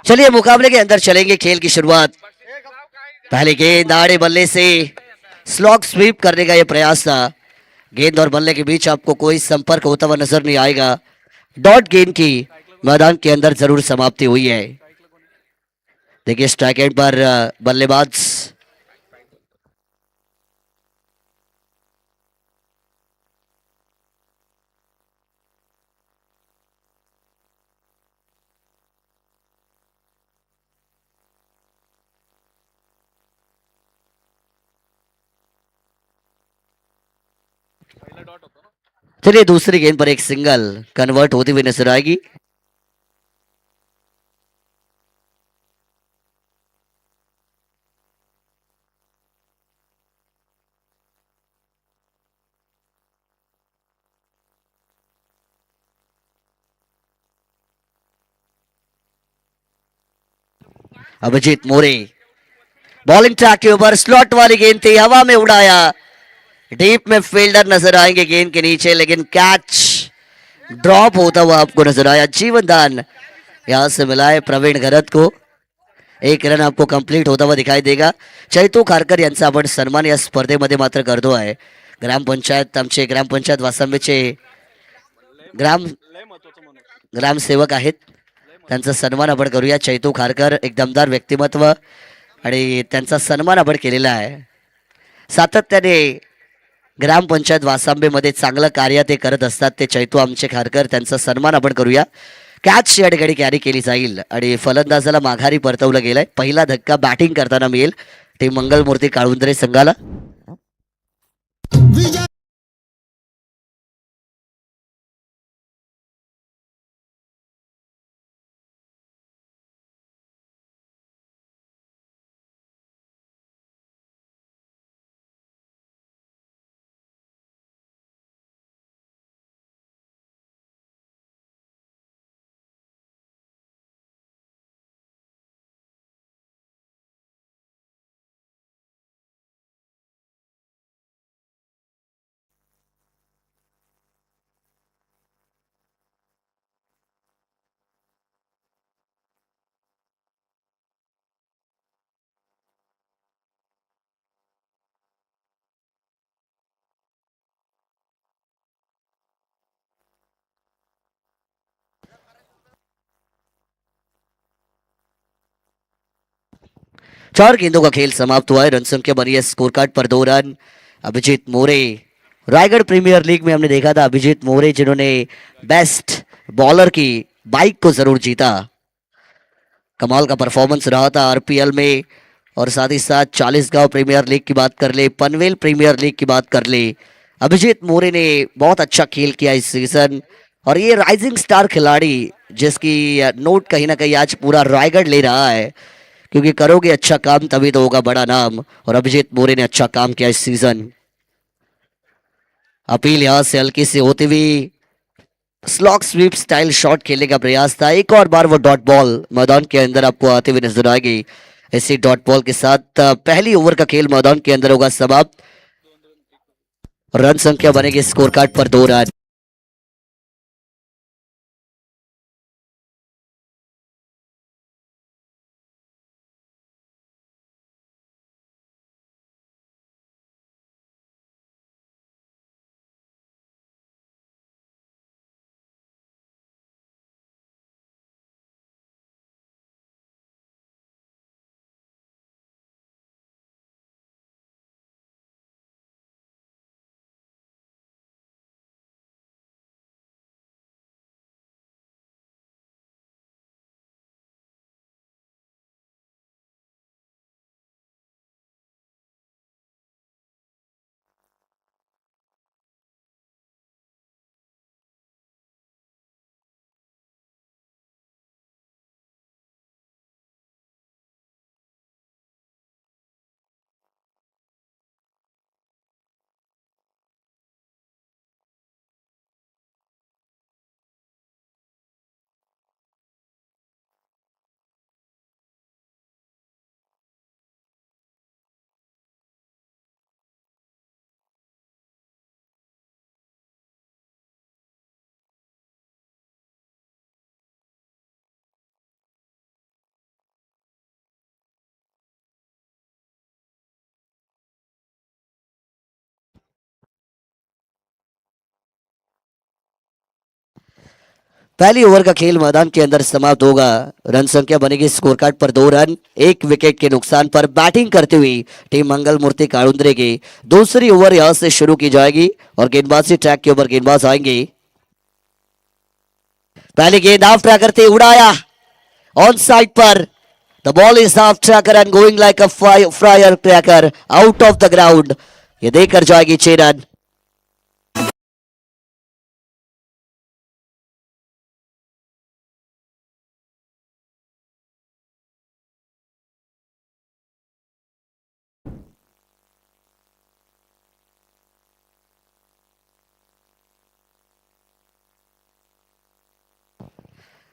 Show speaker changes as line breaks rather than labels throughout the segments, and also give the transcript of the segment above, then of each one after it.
चलिए मुकाबले के अंदर चलेंगे। खेल की शुरुआत पहले गेंद आड़े बल्ले से स्लॉग स्वीप करने का यह प्रयास था। गेंद और बल्ले के बीच आपको कोई संपर्क होता हुआ नजर नहीं आएगा। डॉट गेंद की मैदान के अंदर जरूर समाप्ति हुई है। देखिए स्ट्राइक एंड पर बल्लेबाज। चलिए दूसरी गेंद पर एक सिंगल कन्वर्ट होती हुई नजर आएगी। अभिजीत मोरे बॉलिंग ट्रैक के ऊपर स्लॉट वाली गेंद थी, हवा में उड़ाया। डीप में फील्डर नजर आएंगे गेंद के नीचे, लेकिन कैच ड्रॉप होता हुआ आपको नजर आया। जीवन दान यहां से मिला है प्रवीण घरत को। एक रन आपको कंप्लीट होता हुआ दिखाई देगा। चैतू खारकर यांचा आपण सन्मान या स्पर्धेमध्ये मात्र करतो आहे। ग्रामपंचायत आमचे ग्रामपंचायत वासंबीचे ग्राम ग्रामसेवक आहेत, त्यांचा सन्मान आपण करूया। चैतू खारकर एक दमदार व्यक्तिमत्व आणि त्यांचा सन्मान आपण केलेला आहे। सातत्याने ग्रामपंचायत वासांबेमध्ये चांगलं कार्य ते करत असतात ते चैतू आमचे खारकर, त्यांचा सन्मान आपण करूया। कॅच या ठिकाणी कॅरी केली जाईल आणि फलंदाजाला माघारी परतवलं गेलंय। पहिला धक्का बॅटिंग करताना मिळेल टीम मंगलमूर्ती काळुंद्रे संघाला। चार गेंदों का खेल समाप्त हुआ है। रन संख्या बनी है स्कोर कार्ड पर 2 run. Abhijit More, Raigad premier league में हमने देखा था अभिजीत मोरे जिन्होंने बेस्ट बॉलर की बाइक को जरूर जीता। कमाल का परफॉर्मेंस रहा था आरपीएल में। और साथ ही साथ 40 गांव प्रीमियर लीग की बात कर ले, पनवेल प्रीमियर लीग की बात कर ले, अभिजीत मोरे ने बहुत अच्छा खेल किया इस सीजन। और ये राइजिंग स्टार खिलाड़ी जिसकी नोट कहीं ना कहीं आज पूरा रायगढ़ ले रहा है, क्योंकि करोगे अच्छा काम तभी तो होगा बड़ा नाम। और अभिजीत मोरे ने अच्छा काम किया इस सीजन। अपील यहां से हल्की से होती हुई स्लॉक स्वीप स्टाइल शॉट खेलने का प्रयास था। एक और बार वो डॉट बॉल मैदान के अंदर आपको आते हुए नजर आएगी। इसी डॉट बॉल के साथ पहली ओवर का खेल मैदान के अंदर होगा समाप्त। रन संख्या बनेगी स्कोर कार्ड पर 2 रन। पहली ओवर का खेल मैदान के अंदर समाप्त होगा। रन संख्या बनेगी स्कोर कार्ड पर 2 रन, 1 विकेट के नुकसान पर। बैटिंग करते हुई टीम मंगल मूर्ति काड़ुंद्रे की दूसरी ओवर यहां से शुरू की जाएगी और गेंदबाजी ट्रैक के ऊपर गेंदबाज आएंगे। पहली गेंद ऑफ ट्रैक करते उड़ाया on side per. The ball is of tracker end going like a fire cracker out of the ground. ये देकर जाएगी 6 रन।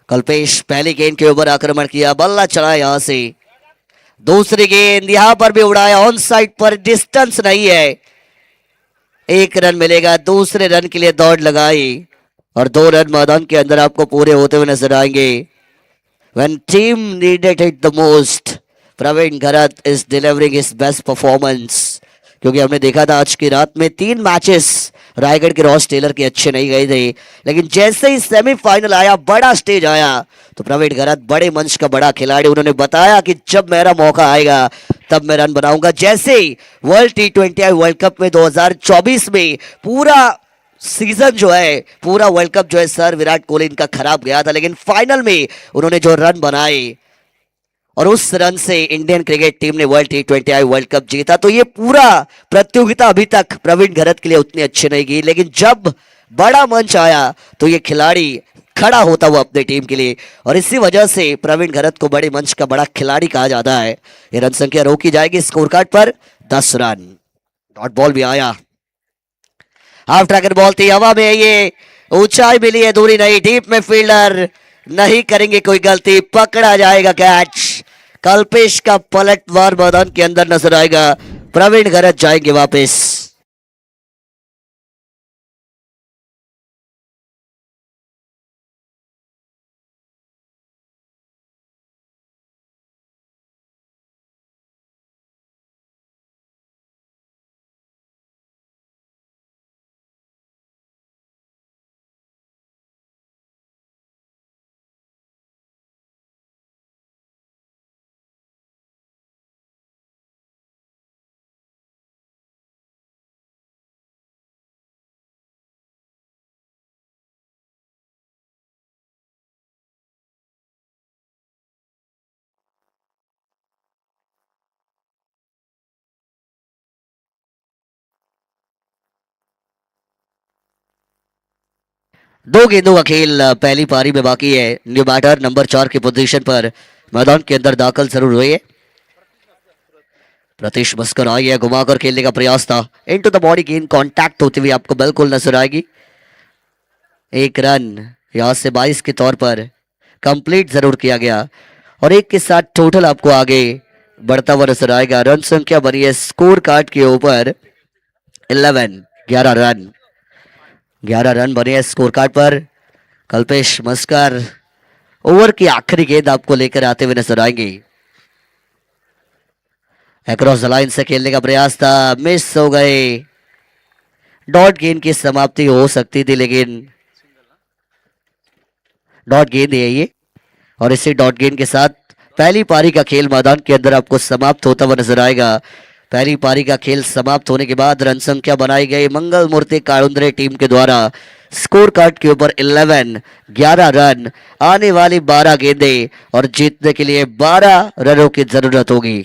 कल्पेश पहली गेंद के ऊपर आक्रमण किया, बल्ला चढ़ा यहां से। दूसरी गेंद यहां पर भी उड़ाया ऑन साइड पर, डिस्टेंस नहीं है। 1 रन मिलेगा। दूसरे रन के लिए दौड़ लगाई और 2 रन मैदान के अंदर आपको पूरे होते हुए नजर आएंगे। When team needed it the most, Pravin Gharat is delivering his best performance। क्योंकि हमने देखा था आज की रात में 3 मैचेस रायगढ़ के रॉस टेलर के अच्छे नहीं गए थे, लेकिन जैसे ही सेमीफाइनल आया, बड़ा स्टेज आया, तो प्रवीण घरत बड़े मंच का बड़ा खिलाड़ी, उन्होंने बताया कि जब मेरा मौका आएगा तब मैं रन बनाऊंगा। जैसे ही वर्ल्ड T20 वर्ल्ड कप में 2024 में पूरा सीजन जो है, पूरा वर्ल्ड कप जो है सर विराट कोहली इनका खराब गया था, लेकिन फाइनल में उन्होंने जो रन बनाए और उस रन से इंडियन क्रिकेट टीम ने वर्ल्ड T20 वर्ल्ड कप जीता। तो ये पूरा प्रतियोगिता अभी तक प्रवीण घरत के लिए उतनी अच्छी नहीं गई, लेकिन जब बड़ा मंच आया तो ये खिलाड़ी खड़ा होता हुआ अपनी टीम के लिए, और इसी वजह से प्रवीण घरत को बड़े मंच का बड़ा खिलाड़ी कहा जाता है। ये रन संख्या रोकी जाएगी स्कोर कार्ड पर 10 रन। डॉट बॉल भी आया, हाफ ट्रैकर बॉल थी, हवा में ये ऊंचाई मिली है, दूरी नहीं। डीप में फील्डर नहीं करेंगे कोई गलती, पकड़ा जाएगा कैच। कल्पेश का पलटवार मैदान के अंदर नजर आएगा। प्रवीण घरत जाएंगे वापस। दो गेंदों का खेल पहली पारी में बाकी है। न्यू बैटर नंबर 4 की पोजीशन पर मैदान के अंदर दाखिल जरूर हुए। प्रतीश मस्कर आई है, घुमाकर खेलने का प्रयास था, इनटू द बॉडी, गेंद कांटेक्ट होती हुई आपको बिल्कुल नजर आएगी। 1 रन यहां से 22 के तौर पर कंप्लीट जरूर किया गया और एक के साथ टोटल आपको आगे बढ़ता हुआ नजर आएगा। रन संख्या बनी है स्कोर कार्ड के ऊपर 11 11 रन बने हैं स्कोर कार्ड पर। कल्पेश मस्कर ओवर की आखिरी गेंद आपको लेकर आते हुए नजर आएंगे। अक्रॉस द लाइन से खेलने का प्रयास था, मिस हो गए। डॉट गेंद की समाप्ति हो सकती थी, लेकिन डॉट गेंद है ये, और इसी डॉट गेंद के साथ पहली पारी का खेल मैदान के अंदर आपको समाप्त होता हुआ नजर आएगा। पहली पारी का खेल समाप्त होने के बाद रन संख्या बनाई गई मंगल मूर्ति काड़ुंद्रे टीम के द्वारा स्कोर कार्ड के ऊपर 11 रन, आने वाली 12 गेंदें और जीतने के लिए 12 रनों की जरूरत होगी।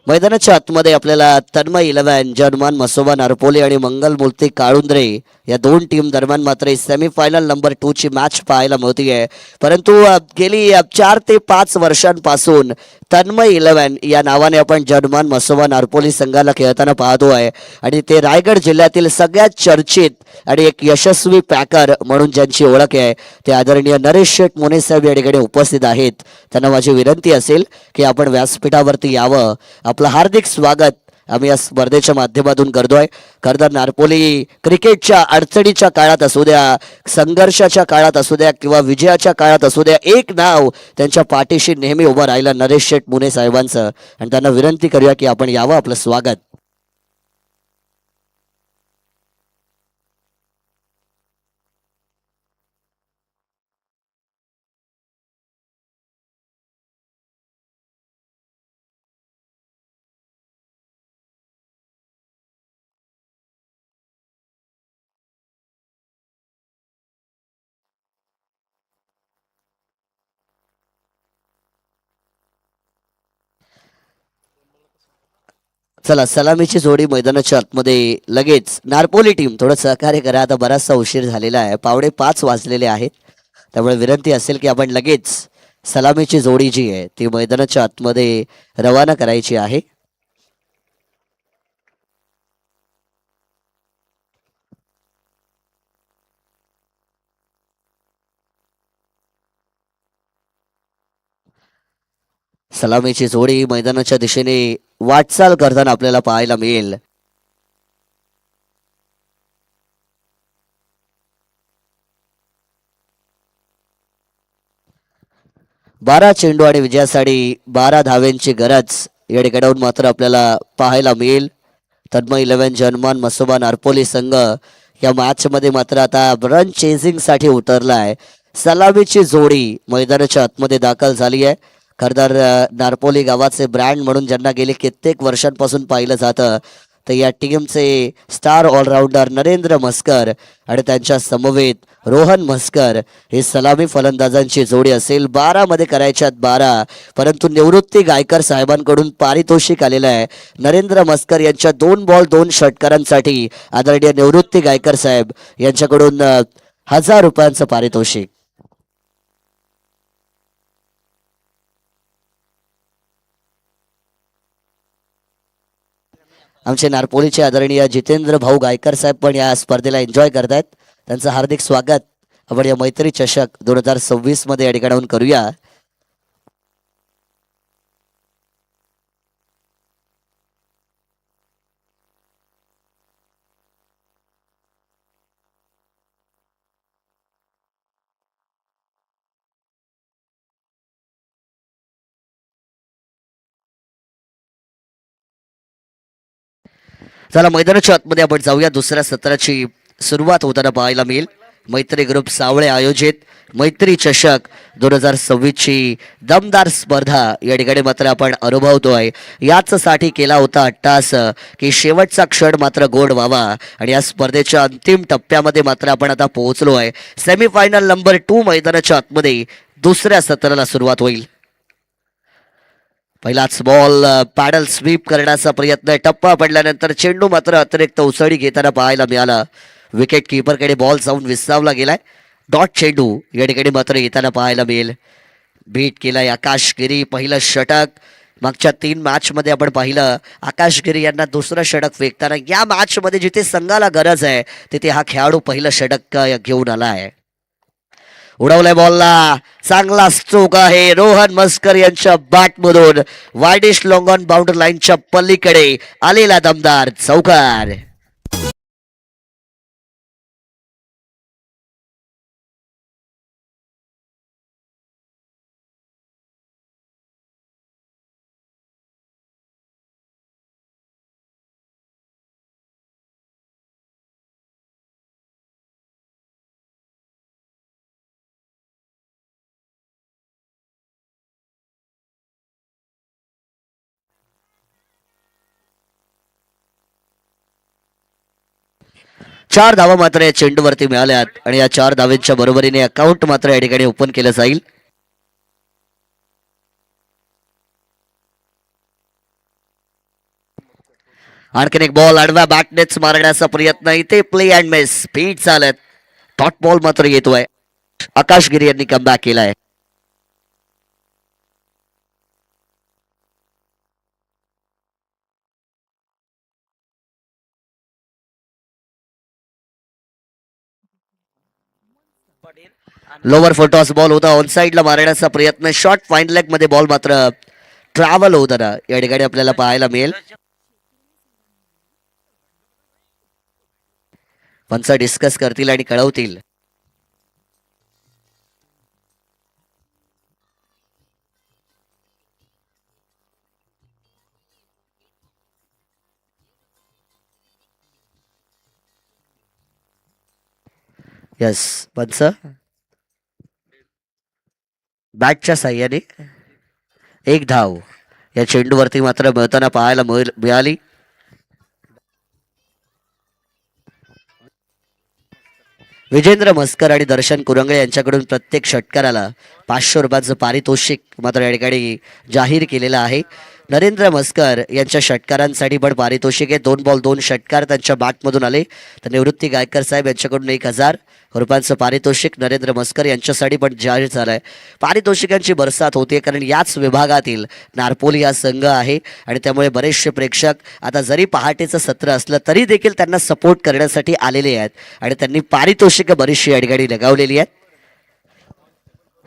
मैदानाच्या आतमध्ये आपल्याला तन्मय 11, जर्मन मसोबा नारपोली आणि मंगलमूर्ती काळुंद्रे या दोन टीम दरम्यान मात्र सेमीफायनल नंबर 2 ची मॅच पाहायला मिळते. परंतु गेली 4 ते 5 वर्षांपासून तन्मय 11 या नावाने आपण जर्मन मसोबा नारपोली संघाला खेळताना पाहतो आहे आणि ते रायगड जिल्ह्यातील सगळ्यात चर्चित आणि एक यशस्वी पॅकर म्हणून ज्यांची ओळख आहे ते आदरणीय नरेश शेठ मोने साहेब या ठिकाणी उपस्थित आहेत. त्यांना माझी विनंती असेल की आपण व्यासपीठावरती यावं. आपलं हार्दिक स्वागत आम्ही या स्पर्धेच्या माध्यमातून करतोय. खरं नारपोली क्रिकेटच्या अडचणीच्या काळात असू द्या, संघर्षाच्या काळात असू द्या किंवा विजयाच्या काळात असू द्या, एक नाव त्यांच्या पाठीशी नेहमी उभं राहिलं नरेश शेठ मुने साहेबांचं आणि त्यांना विनंती करूया की आपण यावं. आपलं स्वागत. चला सलामीची जोडी मैदानाच्या आतमध्ये लगेच. नारपोली टीम थोडं सहकार्य करा, आता बराचसा उशीर झालेला आहे, 4:45 वाजलेले आहेत. त्यामुळे विनंती असेल की आपण लगेच सलामीची जोडी जी आहे ती मैदानाच्या आतमध्ये रवाना करायची आहे. सलामीची जोडी मैदानाच्या दिशेने वाटचाल करताना आपल्याला पाहायला मिळेल. बारा चेंडू आणि विजयासाठी 12 धाव्यांची गरज या ठिकाणाहून मात्र आपल्याला पाहायला मिळेल. तन्मय 11 जर्मन मसोबा नारपोली संघ या मॅच मध्ये मात्र आता रन चेसिंग साठी उतरला आहे. सलामीची जोडी मैदानाच्या आतमध्ये दाखल झाली आहे. खरदार नारपोली गावाचे ब्रँड म्हणून ज्यांना गेले कित्येक वर्षांपासून पाहिलं जातं तर या टीमचे स्टार ऑलराऊंडर नरेंद्र मस्कर आणि त्यांच्या समवेत रोहन मस्कर ही सलामी फलंदाजांची जोडी असेल. 12 मध्ये करायच्यात 12, परंतु निवृत्ती गायकर साहेबांकडून पारितोषिक आलेलं आहे. नरेंद्र मस्कर यांच्या 2 बॉल 2 षटकारांसाठी आदरणीय निवृत्ती गायकर साहेब यांच्याकडून 1000 रुपयांचं पारितोषिक. आमचे नारपोलीचे आदरणीय जितेंद्र भाऊ गायकर साहेब पण या स्पर्धेला एन्जॉय करतायत. त्यांचं हार्दिक स्वागत आपण या मैत्री चषक 2026 मध्ये या ठिकाणाहून करूया. चला मैदानाच्या आतमध्ये आपण जाऊया. दुसऱ्या सत्राची सुरुवात होताना पाहायला मिळेल. मैत्री ग्रुप सावळे आयोजित मैत्री चषक 2026 ची दमदार स्पर्धा या ठिकाणी मात्र आपण अनुभवतोय. याच साठी केला होता अट्टास की शेवटचा क्षण मात्र गोड व्हावा आणि या स्पर्धेच्या अंतिम टप्प्यामध्ये मात्र आपण आता पोहोचलोय. सेमीफायनल नंबर 2 मैदानाच्या आतमध्ये दुसऱ्या सत्राला सुरुवात होईल. पहिलाच बॉल पॅडल स्वीप करण्याचा प्रयत्न, टप्पा पडल्यानंतर चेंडू मात्र अतिरिक्त उसळी घेताना पाहायला मिळाला. विकेट किपरकडे बॉल जाऊन विसावला गेलाय. डॉट चेंडू या ठिकाणी मात्र येताना पाहायला मिळेल. बीट केलाय आकाश गिरी. पहिलं षटक मागच्या 3 मॅच मध्ये आपण पाहिलं. आकाश गिरी यांना दुसरं षटक फेकताना या मॅच मध्ये जिथे संघाला गरज आहे तिथे हा खेळाडू पहिलं षटक घेऊन आला आहे. उडवलाय बॉलला, चांगला स्ट्रोक आहे रोहन मस्कर यांच्या बॅटमधून. वायडिश लॉंग ऑन बाउंड्री लाईनच्या पलीकडे आलेला दमदार चौकार. चार धावा मात्र या चेंडूवरती मिळाल्यात आणि या 4 धावांच्या बरोबरीने अकाउंट मात्र या ठिकाणी ओपन केलं जाईल. आणखीन एक बॉल आडव्या बॅटनेच मारण्याचा प्रयत्न इथे प्ले अँड मिस स्पीड चालत डॉट बॉल मात्र येतोय. आकाश गिरी यांनी कमबॅक केलाय. लोवर फुटॉस बॉल होता ऑन साइडला मारण्याचा प्रयत्न शॉर्ट फाईन लेग मध्ये बॉल मात्र ट्रॅव्हल होताना या ठिकाणी आपल्याला पाहायला मिळेल. पंच डिस्कस करतील आणि कळवतील. यस पंच बॅटच्या साह्याने एक धाव या चेंडूवरती मात्र मिळताना पाहायला मिळाली. विजेंद्र मस्कर आणि दर्शन कुरंगळे यांच्याकडून प्रत्येक षटकाराला 500 रुपयाचं पारितोषिक मात्र या ठिकाणी जाहीर केलेलं आहे. नरेंद्र मस्कर यांच्या षटकारांसाठी पण पारितोषिक आहे. 2 बॉल 2 षटकार त्यांच्या बॅटमधून आले. तर निवृत्ती गायकर साहेब यांच्याकडून 1000 रुपयांचं पारितोषिक नरेंद्र मस्कर यांच्यासाठी पण जाहीर झालं आहे. पारितोषिकांची बरसात होते कारण याच विभागातील नारपोली हा संघ आहे आणि त्यामुळे बरेचसे प्रेक्षक आता जरी पहाटेचं सत्र असलं तरी देखील त्यांना सपोर्ट करण्यासाठी आलेले आहेत आणि त्यांनी पारितोषिक बरीचशी या ठिकाणी लगावलेली आहेत.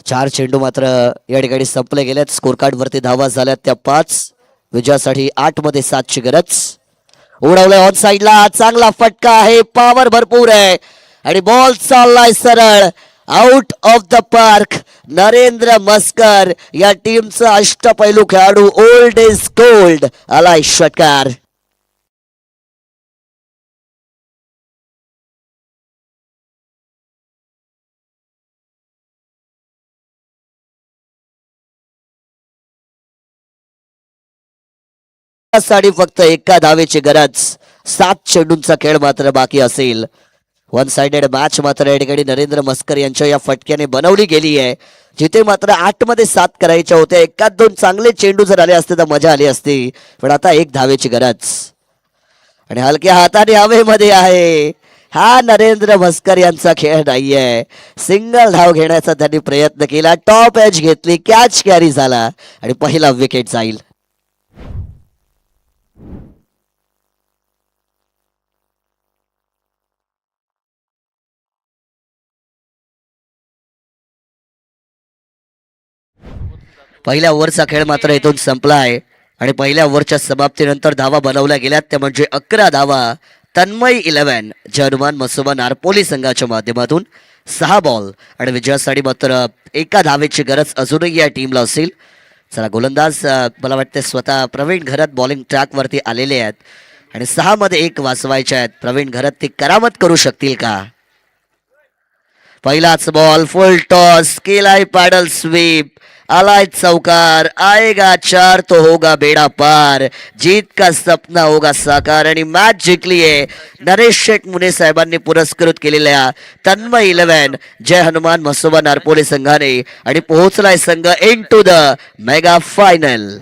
4 चेंडू मात्र या ठिकाणी संपले गेलेत. स्कोर कार्ड वरती धावा झाल्यात त्या 5. विजयासाठी 8 मध्ये 7 ची गरज. उडवलंय ऑन साइडला चांगला फटका आहे. पॉवर भरपूर आहे आणि बॉल चाललाय सरळ out of the park. Narendra Maskar या टीमचा अष्टपैलू खेळाडू ओल्ड इज गोल्ड आलाय षटकार. साठी फक्त एका धावेची गरज. 7 चेंडूंचा खेळ मात्र बाकी असेल. वन साइडेड मॅच मात्र या ठिकाणी नरेंद्र मस्कर यांच्या या फटक्याने बनवली गेली आहे. जिथे मात्र 8 मध्ये 7 करायच्या होत्या. एकात 2 चांगले चेंडू जर आले असते तर मजा आली असती. पण आता 1 धावेची गरज आणि हलक्या हाताने हवेमध्ये आहे. हा नरेंद्र मस्कर यांचा खेळ नाहीये. सिंगल धाव घेण्याचा त्यांनी प्रयत्न केला. टॉप एज घेतली. कॅच कॅरी झाला आणि पहिला विकेट जाईल. पहिल्या ओव्हरचा खेळ मात्र इथून संपला आहे आणि पहिल्या ओव्हरच्या समाप्तीनंतर धावा बनवल्या गेल्यात त्या म्हणजे 11 धावा. तन्मय 11 जे हनुमान मसोबा नारपोली संघाच्या माध्यमातून 6 बॉल आणि विजयासाठी मात्र एका धावेची गरज अजूनही या टीमला असेल. चला गोलंदाज मला वाटते स्वतः प्रवीण घरत बॉलिंग ट्रॅकवरती आलेले आहेत आणि 6 मध्ये 1 वाचवायचे आहेत. प्रवीण घरत ती करामत करू शकतील का? पहिलाच बॉल फुल टॉस केलाय पॅडल स्वीप आलाय चौकार. आएगा 4 तो होगा बेड़ा पार. जीत का सपना होगा साकार आणि मॅच जिंकली आहे नरेश शेठ मुने साहेबांनी पुरस्कृत केलेल्या तन्मय 11 जय हनुमान मसोबा नारपोली संघाने आणि पोहोचलाय संघ into the mega final.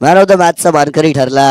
Man of the मॅचचा मानकरी ठरला